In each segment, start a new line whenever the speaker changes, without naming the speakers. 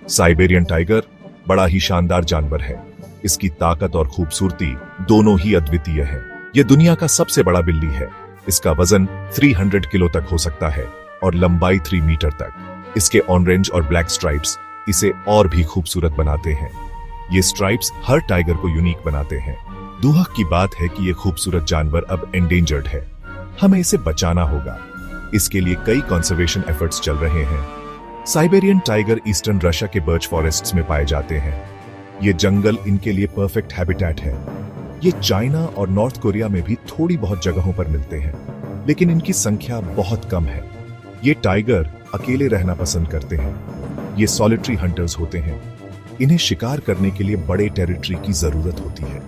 Siberian tiger बड़ा ही शानदार जानवर है। इसकी ताकत और खूबसूरती दोनों ही अद्वितीय है। यह दुनिया का सबसे बड़ा बिल्ली है। इसका वजन 300 किलो तक हो सकता है और लंबाई 3 मीटर तक। इसके ऑरेंज और ब्लैक स्ट्राइप्स इसे और भी खूबसूरत बनाते हैं। ये स्ट्राइप्स हर टाइगर को यूनिक बनाते हैं। दुहक की बात है कि यह खूबसूरत जानवर अब एंडेंजर्ड है। हमें इसे बचाना होगा। इसके लिए कई कंजर्वेशन एफर्ट्स चल रहे हैं। साइबेरियन टाइगर ईस्टर्न रशिया के बर्च फॉरेस्ट्स में पाए जाते हैं। ये जंगल इनके लिए परफेक्ट हैबिटेट है। ये चाइना और नॉर्थ कोरिया में भी थोड़ी बहुत जगहों पर मिलते हैं, लेकिन इनकी संख्या बहुत कम है। ये टाइगर अकेले रहना पसंद करते हैं। ये सॉलिटरी हंटर्स होते हैं। इन्हें शिकार करने के लिए बड़े टेरिटरी की जरूरत होती है।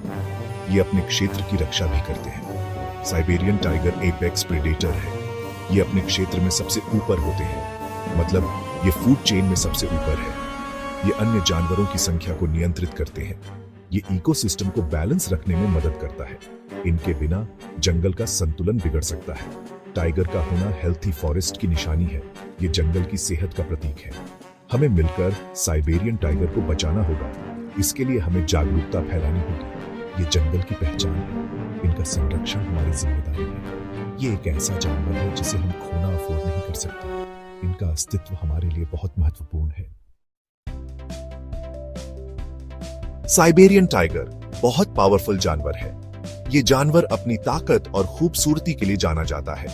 ये अपने क्षेत्र की रक्षा भी करते हैं। साइबेरियन टाइगर एपेक्स प्रेडेटर है। ये अपने क्षेत्र में सबसे ऊपर होते हैं, मतलब ये फूड चेन में सबसे ऊपर है। ये अन्य जानवरों की संख्या को नियंत्रित करते हैं। ये इकोसिस्टम को बैलेंस रखने में मदद करता है। इनके बिना जंगल का संतुलन बिगड़ सकता है। टाइगर का होना हेल्थी फॉरेस्ट की निशानी है। ये जंगल की सेहत का प्रतीक है। हमें मिलकर साइबेरियन टाइगर को बचाना होगा। इसके लिए हमें जागरूकता फैलानी होगी। ये जंगल की पहचान है। इनका संरक्षण हमारी जिम्मेदारी है। ये एक ऐसा जानवर है जिसे हम खोना अफोर्ड नहीं कर सकते। इनका अस्तित्व हमारे लिए बहुत महत्वपूर्ण है। साइबेरियन टाइगर बहुत पावरफुल जानवर है। ये जानवर अपनी ताकत और खूबसूरती के लिए जाना जाता है।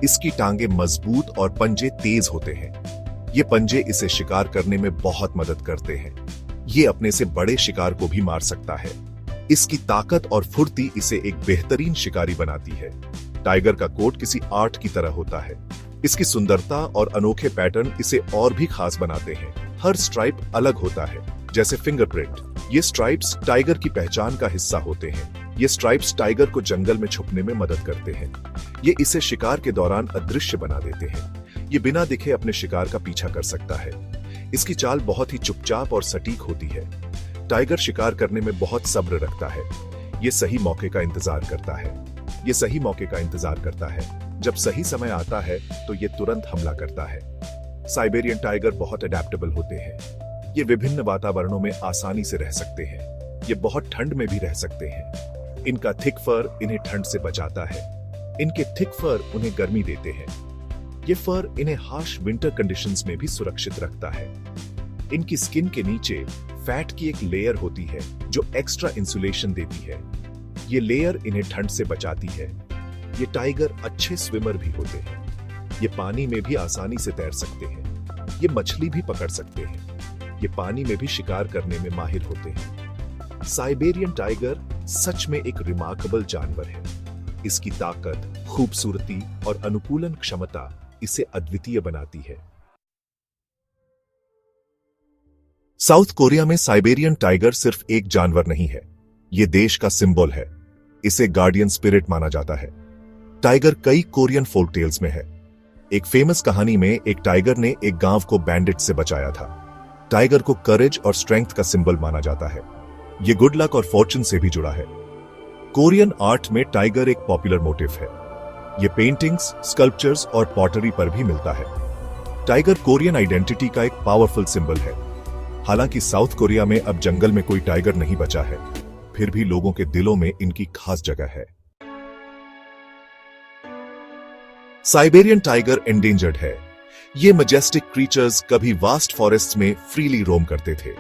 इसकी टांगे मजबूत और पंजे तेज होते हैं। ये पंजे इसे शिकार करने में बहुत मदद करते हैं। ये अपने से बड़े शिकार को भी मार सकता है। इसकी ताकत और फुर्ती इसे एक बेहतरीन शिकारी बनाती है। टाइगर का कोट किसी आर्ट की तरह होता है। इसकी सुंदरता और अनोखे पैटर्न इसे और भी खास बनाते हैं। हर स्ट्राइप अलग होता है, जैसे फिंगरप्रिंट। ये स्ट्राइप्स टाइगर की पहचान का हिस्सा होते हैं। ये स्ट्राइप्स टाइगर को जंगल में छुपने में मदद करते हैं। ये इसे शिकार के दौरान अदृश्य बना देते हैं। ये बिना दिखे अपने शिकार का पीछा कर सकता है। इसकी चाल बहुत ही चुपचाप और सटीक होती है। टाइगर शिकार करने में बहुत सब्र रखता है। ये सही मौके का इंतजार करता है। ये सही मौके का इंतजार करता है। जब सही समय आता है तो ये तुरंत हमला करता है। साइबेरियन टाइगर बहुत अडेप्टेबल होते हैं। ये विभिन्न वातावरणों में आसानी से रह सकते हैं। ये बहुत ठंड में भी रह सकते हैं। इनका थिक फर इन्हें ठंड से बचाता है। इनके थिक फर उन्हें गर्मी देते हैं। ये फर इन्हें हार्श विंटर कंडीशंस में भी सुरक्षित रखता है। इनकी स्किन के नीचे फैट की एक लेयर होती है जो एक्स्ट्रा इंसुलेशन देती है। ये लेयर इन्हें ठंड से बचाती है। ये टाइगर अच्छे स्विमर भी होते हैं। ये पानी में भी आसानी से तैर सकते हैं। ये मछली भी पकड़ सकते हैं। ये पानी में भी शिकार करने में माहिर होते हैं। साइबेरियन टाइगर सच में एक रिमार्केबल जानवर है। इसकी ताकत, खूबसूरती और अनुकूलन क्षमता इसे अद्वितीय बनाती है। साउथ कोरिया में साइबेरियन टाइगर सिर्फ एक जानवर नहीं है, यह देश का सिंबल है। इसे गार्डियन स्पिरिट माना जाता है। टाइगर कई कोरियन फोल्क टेल्स में है। एक फेमस कहानी में एक टाइगर ने एक गांव को बैंडिट से बचाया था। टाइगर को करेज और स्ट्रेंथ का सिंबल माना जाता है। यह गुड लक और फॉर्चून से भी जुड़ा है। कोरियन आर्ट में टाइगर एक पॉपुलर मोटिव है। यह पेंटिंग्स, स्कल्पचर्स और पॉटरी पर भी मिलता है। टाइगर कोरियन आइडेंटिटी का एक पावरफुल सिंबल है। हालांकि साउथ कोरिया में अब जंगल में कोई टाइगर नहीं बचा है, फिर भी लोगों के दिलों में इनकी खास जगह है। साइबेरियन टाइगर एंडेंजर्ड है। ये मैजेस्टिक क्रीचर्स कभी वास्ट फॉरेस्ट्स में फ्रीली रोम करते थे।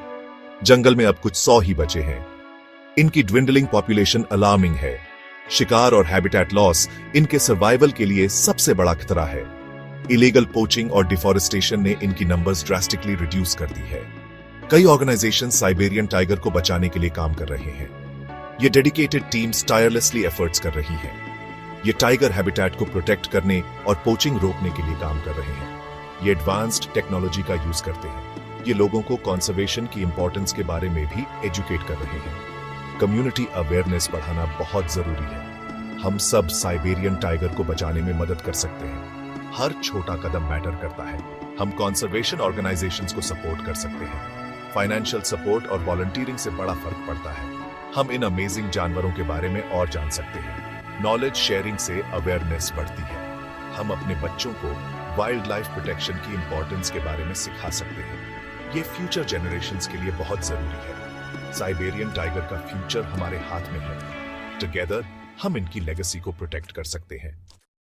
जंगल में अब कुछ 100 ही बचे हैं। इनकी ड्विंडलिंग पॉपुलेशन अलार्मिंग है। शिकार और हैबिटेट लॉस इनके सर्वाइवल के लिए सबसे बड़ा खतरा है। इलीगल पोचिंग और डिफॉरेस्टेशन ने इनकी नंबर्स ड्रास्टिकली रिड्यूस कर दी है। कई ऑर्गेनाइजेशन साइबेरियन टाइगर को बचाने के लिए काम कर रहे हैं। ये डेडिकेटेड टीम्स टायरलेसली एफर्ट्स कर रही हैं। ये टाइगर हैबिटेट को प्रोटेक्ट करने और पोचिंग रोकने के लिए काम कर रहे हैं। ये एडवांस्ड टेक्नोलॉजी का यूज करते हैं। ये लोगों को कंजर्वेशन की इंपॉर्टेंस के बारे में भी एजुकेट कर रहे हैं। कम्युनिटी अवेयरनेस बढ़ाना बहुत जरूरी है। हम सब साइबेरियन टाइगर को बचाने में मदद कर सकते हैं। हर छोटा कदम मैटर करता है। हम कंजर्वेशन ऑर्गेनाइजेशंस को सपोर्ट कर सकते हैं। फाइनेंशियल सपोर्ट और वॉलंटियरिंग से बड़ा फर्क पड़ता है। हम इन अमेजिंग जानवरों के बारे में और जान सकते हैं। नॉलेज शेयरिंग से अवेयरनेस बढ़ती है। हम अपने बच्चों को वाइल्ड लाइफ प्रोटेक्शन की इंपॉर्टेंस के बारे में सिखा सकते हैं। ये फ्यूचर जनरेशंस के लिए बहुत जरूरी है। साइबेरियन टाइगर का फ्यूचर हमारे हाथ में है। टुगेदर हम इनकी लेगेसी को प्रोटेक्ट कर सकते हैं।